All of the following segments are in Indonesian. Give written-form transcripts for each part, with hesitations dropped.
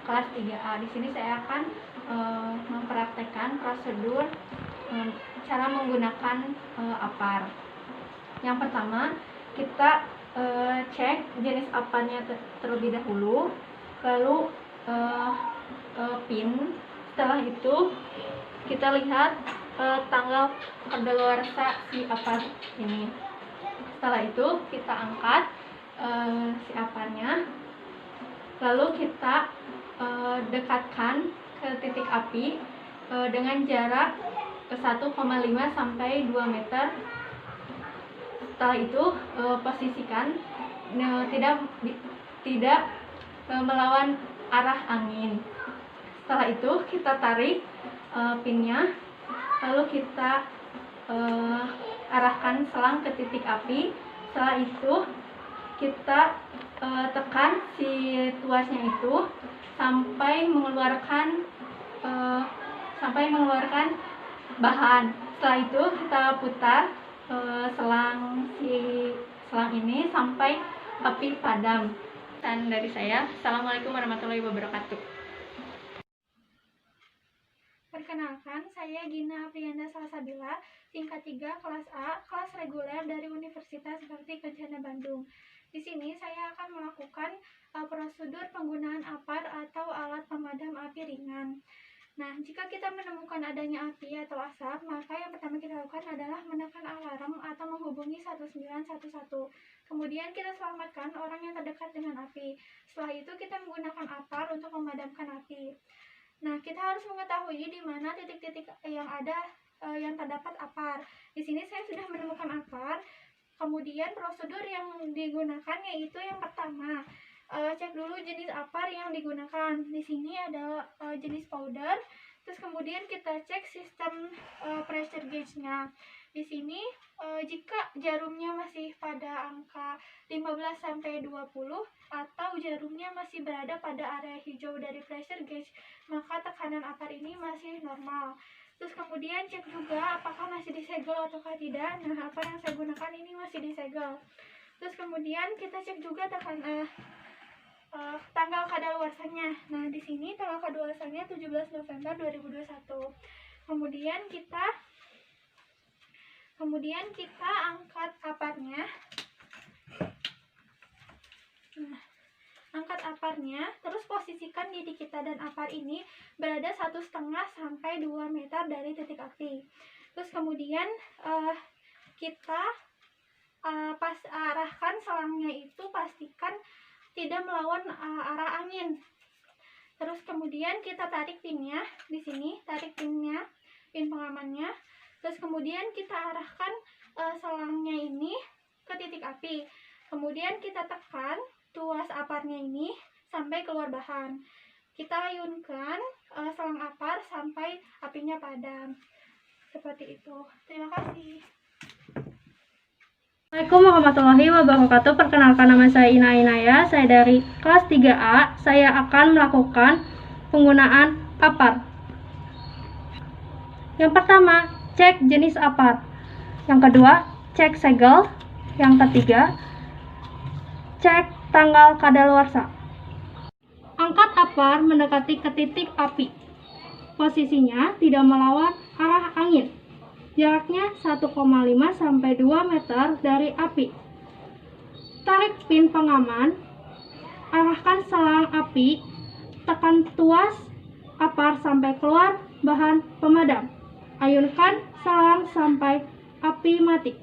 kelas 3A. Di sini saya akan mempraktekkan prosedur cara menggunakan APAR. Yang pertama, kita cek jenis APAR-nya terlebih dahulu, lalu pin. Setelah itu kita lihat tanggal kadaluarsa si APAR ini. Setelah itu kita angkat si APAR-nya, lalu kita dekatkan ke titik api dengan jarak 1,5 sampai 2 meter. Setelah itu posisikan tidak melawan arah angin. Setelah itu kita tarik pinnya, lalu kita arahkan selang ke titik api. Setelah itu kita tekan si tuasnya itu sampai mengeluarkan bahan. Setelah itu kita putar selang ini sampai api padam. Dan dari saya, Assalamualaikum warahmatullahi wabarakatuh. Perkenalkan, saya Gina Aprianda Salsabila, tingkat 3 kelas A, kelas reguler dari Universitas Bakti Kencana Bandung. Di sini saya akan melakukan prosedur penggunaan APAR atau alat pemadam api ringan. Nah, jika kita menemukan adanya api atau asap, maka yang pertama kita lakukan adalah menekan alarm atau menghubungi 1911. Kemudian kita selamatkan orang yang terdekat dengan api. Setelah itu kita menggunakan APAR untuk memadamkan api. Nah, kita harus mengetahui di mana titik-titik yang ada yang terdapat APAR. Di sini saya sudah menemukan APAR. Kemudian prosedur yang digunakan yaitu yang pertama, cek dulu jenis APAR yang digunakan. Di sini ada jenis powder. Terus kemudian kita cek sistem pressure gauge-nya. Di sini jika jarumnya masih pada angka 15 sampai 20 atau jarumnya masih berada pada area hijau dari pressure gauge, maka tekanan APAR ini masih normal. Terus kemudian cek juga apakah masih disegel atau tidak. Nah, APAR yang saya gunakan ini masih disegel. Terus kemudian kita cek juga tanggal kadaluarsanya. Nah, di sini tanggal kadaluarsanya 17 November 2021. Kemudian kita angkat APAR-nya. Nah, angkat APAR-nya, terus posisikan diri kita dan APAR ini berada 1,5 sampai 2 meter dari titik api. Terus kemudian kita pas arahkan selangnya itu pastikan tidak melawan arah angin. Terus kemudian kita tarik pinnya di sini, tarik pinnya, pin pengamannya. Terus kemudian kita arahkan selangnya ini ke titik api. Kemudian kita tekan tuas APAR-nya ini sampai keluar bahan. Kita ayunkan selang APAR sampai apinya padam. Seperti itu. Terima kasih. Assalamualaikum warahmatullahi wabarakatuh. Perkenalkan, nama saya Ina Inaya. Saya dari kelas 3A. Saya akan melakukan penggunaan APAR. Yang pertama, cek jenis APAR. Yang kedua, cek segel. Yang ketiga, cek tanggal kadaluarsa. Angkat APAR mendekati ke titik api. Posisinya tidak melawan arah angin. Jaraknya 1,5 sampai 2 meter dari api. Tarik pin pengaman, arahkan selang api, tekan tuas APAR sampai keluar bahan pemadam. Ayunkan selang sampai api mati.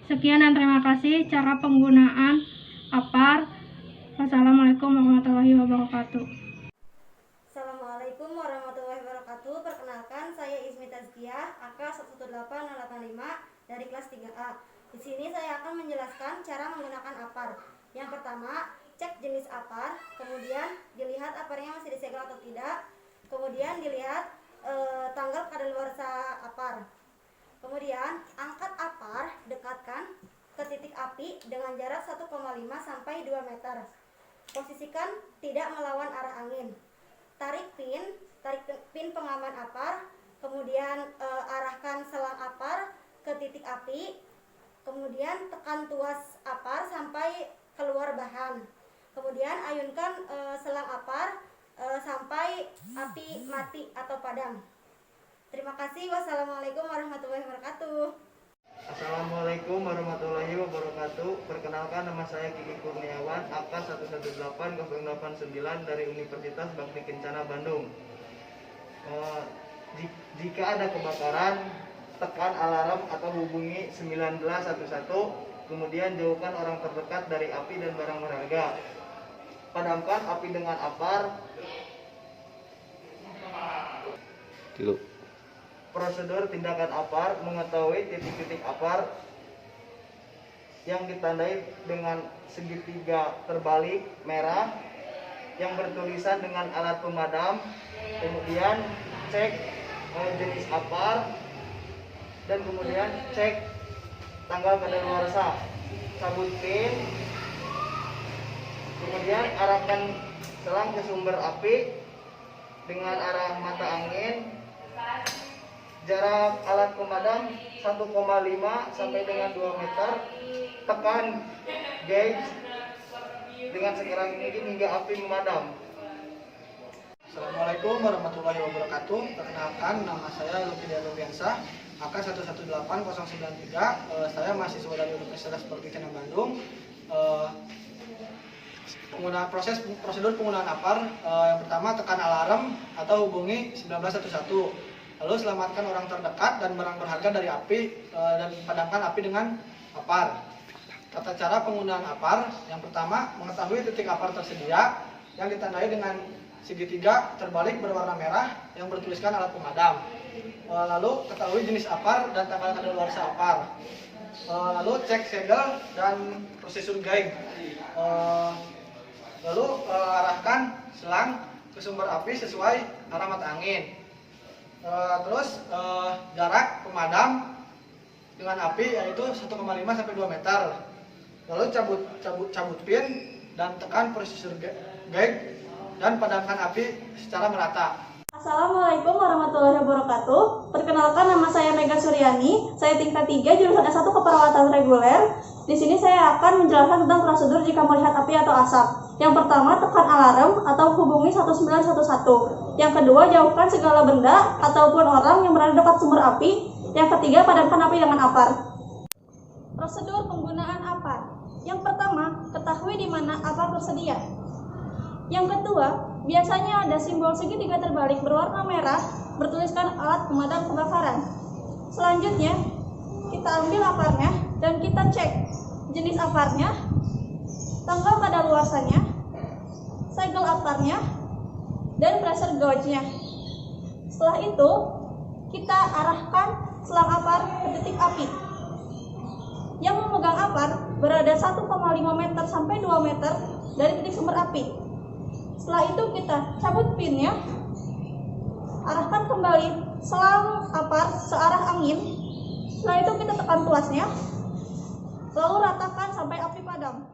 Sekian dan terima kasih cara penggunaan APAR. Wassalamualaikum warahmatullahi wabarakatuh. Assalamualaikum warahmatullahi wabarakatuh. Perkenalkan, saya Ismi Tazkiyah, AK 18085 dari kelas 3A. Di sini saya akan menjelaskan cara menggunakan APAR. Yang pertama, cek jenis APAR, kemudian dilihat APAR-nya masih disegel atau tidak, kemudian dilihat tanggal kadaluarsa APAR. Kemudian angkat APAR, dekatkan ke titik api dengan jarak 1,5 sampai 2 meter. Posisikan tidak melawan arah angin. Tarik pin pengaman APAR, kemudian arahkan selang APAR ke titik api. Kemudian tekan tuas apar sampai keluar bahan. Kemudian ayunkan selang apar sampai api mati atau padam. Terima kasih. Wassalamualaikum warahmatullahi wabarakatuh. Assalamualaikum warahmatullahi wabarakatuh. Perkenalkan, nama saya Kiki Kurniawan, AK 118-089 dari Universitas Bakti Kencana Bandung. Jika ada kebakaran, tekan alarm atau hubungi 1911, kemudian jauhkan orang terdekat dari api dan barang berharga. Padamkan api dengan apar. Prosedur tindakan apar: mengetahui titik-titik apar yang ditandai dengan segitiga terbalik merah yang bertulisan dengan alat pemadam. Kemudian cek jenis apar dan kemudian cek tanggal kadaluarsa. Cabut pin, kemudian arahkan selang ke sumber api dengan arah mata angin. Jarak alat pemadam 1,5 sampai dengan 2 meter. Tekan gauge dengan sekeras mungkin hingga api memadam. Assalamualaikum warahmatullahi wabarakatuh. Perkenalkan, nama saya Lukida Nuryansyah, AK 118-093. Saya mahasiswa dari Universitas Bakti Kencana Bandung. Prosedur penggunaan apar, yang pertama tekan alarm atau hubungi 1911. Lalu selamatkan orang terdekat dan barang berharga dari api dan padamkan api dengan apar. Tata cara penggunaan apar: yang pertama, mengetahui titik apar tersedia yang ditandai dengan segitiga terbalik berwarna merah yang bertuliskan alat pemadam. Lalu ketahui jenis apar dan tanggal kadaluarsa apar. Lalu cek segel dan prosedur guide. Lalu arahkan selang ke sumber api sesuai arah mata angin. Terus jarak pemadam dengan api yaitu 1,5 sampai 2 meter. Lalu cabut pin dan tekan prosedur guide dan padamkan api secara merata. Assalamualaikum warahmatullahi wabarakatuh. Perkenalkan, nama saya Mega Suryani. Saya tingkat 3 jurusan S1 Keperawatan Reguler. Di sini saya akan menjelaskan tentang prosedur jika melihat api atau asap. Yang pertama, tekan alarm atau hubungi 1911. Yang kedua, jauhkan segala benda ataupun orang yang berada dekat sumber api. Yang ketiga, padamkan api dengan apar. Prosedur penggunaan apar. Yang pertama, ketahui di mana apar tersedia. Yang kedua, biasanya ada simbol segitiga terbalik berwarna merah bertuliskan alat pemadam kebakaran. Selanjutnya, kita ambil aparnya dan kita cek jenis aparnya, tanggal kadaluarsanya, segel aparnya, dan pressure gauge-nya. Setelah itu, kita arahkan selang apar ke titik api. Yang memegang apar berada 1,5 meter sampai 2 meter dari titik sumber api. Setelah itu kita cabut pinnya, arahkan kembali selang apar searah angin. Setelah itu kita tekan tuasnya, lalu ratakan sampai api padam.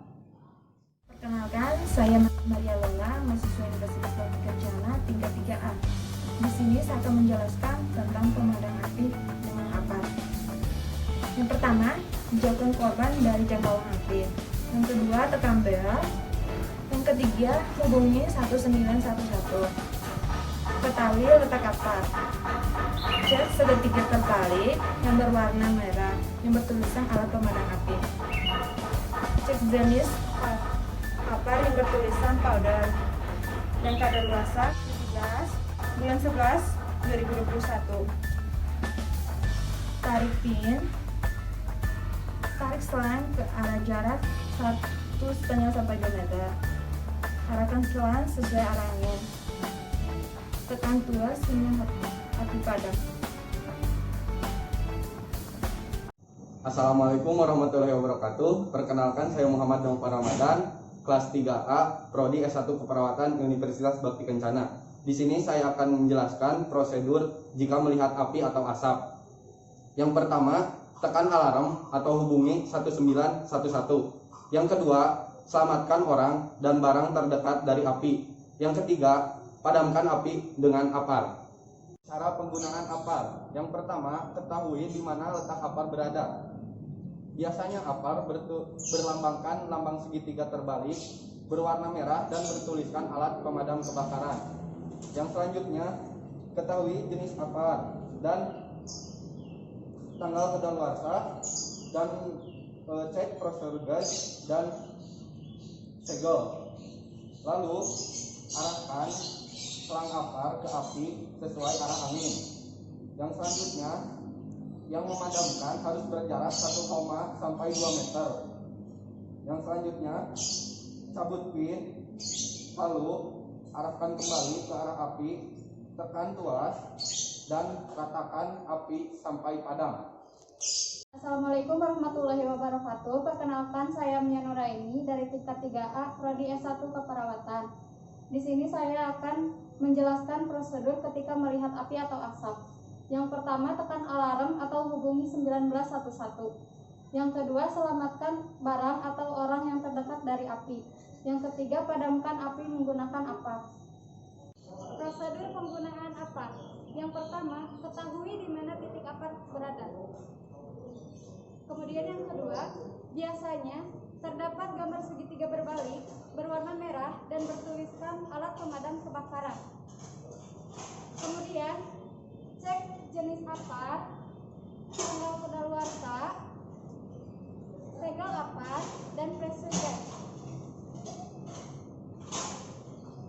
Perkenalkan, saya Maria Lola, mahasiswa Universitas Bakti Kencana tingkat 3A. Di sini saya akan menjelaskan tentang pemadam api dengan apar. Yang pertama, jauhkan korban dari jangkauan api. Yang kedua, tekan bel. Yang ketiga, hubungi 1911. Ketahui letak apar. Cek segitiga terbalik yang berwarna merah yang bertulisan alat pemadam api. Cek jenis apar yang bertulisan powder dan kadaluarsa 17 bulan 11 2021. Tarik pin. Tarik selang ke arah jarak 1,5 sampai 2 meter. Arahkan selang sesuai arah angin. Tekan tuas hingga api padam. Assalamualaikum warahmatullahi wabarakatuh. Perkenalkan, saya Muhammad Nova Ramadan, kelas 3A, Prodi S1 Keperawatan Universitas Bakti Kencana. Di sini saya akan menjelaskan prosedur jika melihat api atau asap. Yang pertama, tekan alarm atau hubungi 1911. Yang kedua, selamatkan orang dan barang terdekat dari api. Yang ketiga, padamkan api dengan apar. Cara penggunaan apar. Yang pertama, ketahui di mana letak apar berada. Biasanya apar berlambangkan lambang segitiga terbalik, berwarna merah dan bertuliskan alat pemadam kebakaran. Yang selanjutnya, ketahui jenis apar dan tanggal kadaluarsa dan cek prosedur gas dan segel. Lalu arahkan selang apar ke api sesuai arah angin. Yang selanjutnya, yang memadamkan harus berjarak 1, sampai 2 meter. Yang selanjutnya, cabut pin, lalu arahkan kembali ke arah api, tekan tuas, dan ratakan api sampai padam. Assalamualaikum warahmatullahi wabarakatuh. Perkenalkan, saya Mia Nuraini dari tingkat 3A Prodi S1 Keperawatan. Di sini saya akan menjelaskan prosedur ketika melihat api atau asap. Yang pertama, tekan alarm atau hubungi 1911. Yang kedua, selamatkan barang atau orang yang terdekat dari api. Yang ketiga, padamkan api menggunakan apar. Prosedur penggunaan apar. Yang pertama, ketahui di mana titik apar berada. Kemudian yang kedua, biasanya terdapat gambar segitiga berbalik, berwarna merah dan bertuliskan alat pemadam kebakaran. Kemudian, cek jenis apar, tanggal kadaluarsa, segel apar, dan pressure gas.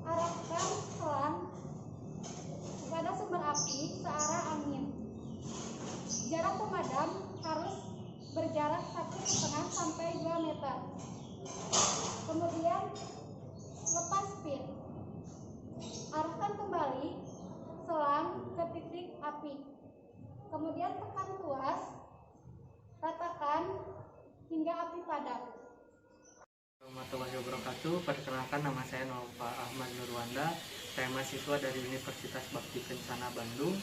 Arahkan selang pada sumber api searah angin. Jarak pemadam harus berjarak 1,5 sampai 2 meter. Kemudian lepas pin. Arahkan kembali selang ke titik api. Kemudian tekan tuas, ratakan hingga api padam. Warahmatullahi wabarakatuh. Perkenalkan, nama saya Nova Ahmad Nurwanda. Saya mahasiswa dari Universitas Bakti Kencana Bandung,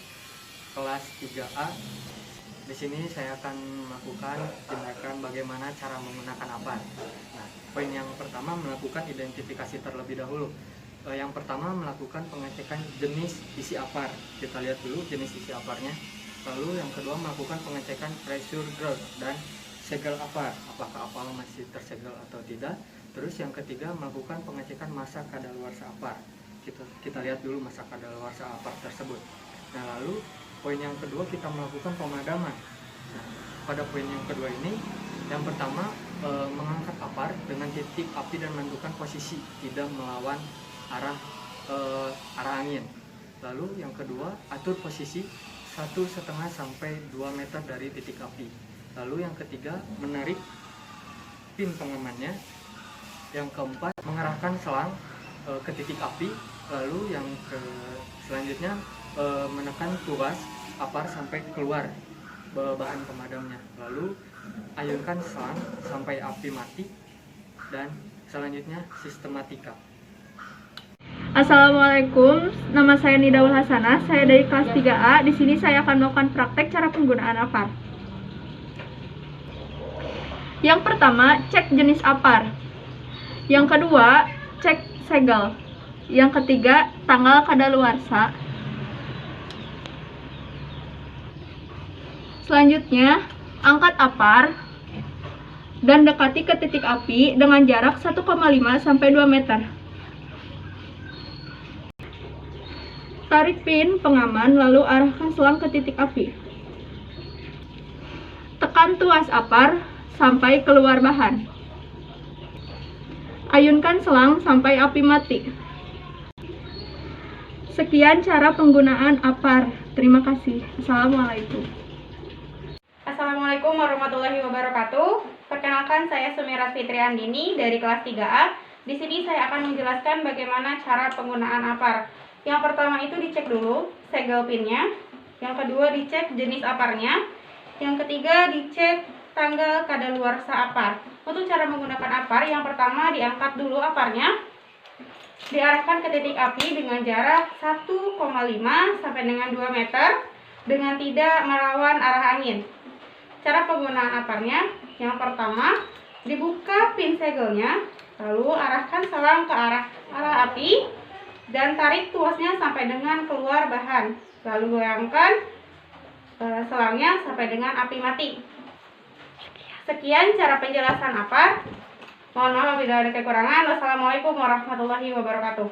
kelas 3A. Di sini saya akan melakukan tindakan bagaimana cara menggunakan apar. Nah, poin yang pertama, melakukan identifikasi terlebih dahulu. Yang pertama, melakukan pengecekan jenis isi apar. Kita lihat dulu jenis isi aparnya. Lalu yang kedua, melakukan pengecekan pressure gauge dan segel apar, apakah apar masih tersegel atau tidak. Terus yang ketiga, melakukan pengecekan massa kadaluarsa apar. Kita lihat dulu massa kadaluarsa apar tersebut. Nah, lalu poin yang kedua, kita melakukan pemadaman. Nah, pada poin yang kedua ini, yang pertama, mengangkat apar dengan titik api dan menentukan posisi, tidak melawan arah angin. Lalu yang kedua, atur posisi 1,5 sampai 2 meter dari titik api. Lalu yang ketiga, menarik pin pengamannya. Yang keempat, mengarahkan selang ke titik api. Lalu yang selanjutnya, menekan tuas apar sampai keluar bahan pemadamnya. Lalu ayunkan selang sampai api mati. Dan selanjutnya sistematika. Assalamualaikum, nama saya Nidaul Hasanah, saya dari kelas 3A. Di sini saya akan melakukan praktek cara penggunaan apar. Yang pertama, cek jenis apar. Yang kedua, cek segel. Yang ketiga, tanggal kadaluarsa. Selanjutnya, angkat apar dan dekati ke titik api dengan jarak 1,5 sampai 2 meter. Tarik pin pengaman lalu arahkan selang ke titik api. Tekan tuas apar sampai keluar bahan. Ayunkan selang sampai api mati. Sekian cara penggunaan apar. Terima kasih. Assalamualaikum. Assalamualaikum warahmatullahi wabarakatuh. Perkenalkan, saya Sumirat Fitri Andini dari kelas 3A. Di sini saya akan menjelaskan bagaimana cara penggunaan apar. Yang pertama itu dicek dulu segel pinnya. Yang kedua dicek jenis aparnya. Yang ketiga dicek tanggal kadaluarsa apar. Untuk cara menggunakan apar, yang pertama diangkat dulu aparnya. Diarahkan ke titik api dengan jarak 1,5 sampai dengan 2 meter dengan tidak melawan arah angin. Cara penggunaan aparnya, yang pertama dibuka pin segelnya, lalu arahkan selang ke arah api dan tarik tuasnya sampai dengan keluar bahan. Lalu goyangkan selangnya sampai dengan api mati. Sekian cara penjelasan APAR. Mohon maaf bila ada kekurangan. Wassalamualaikum warahmatullahi wabarakatuh.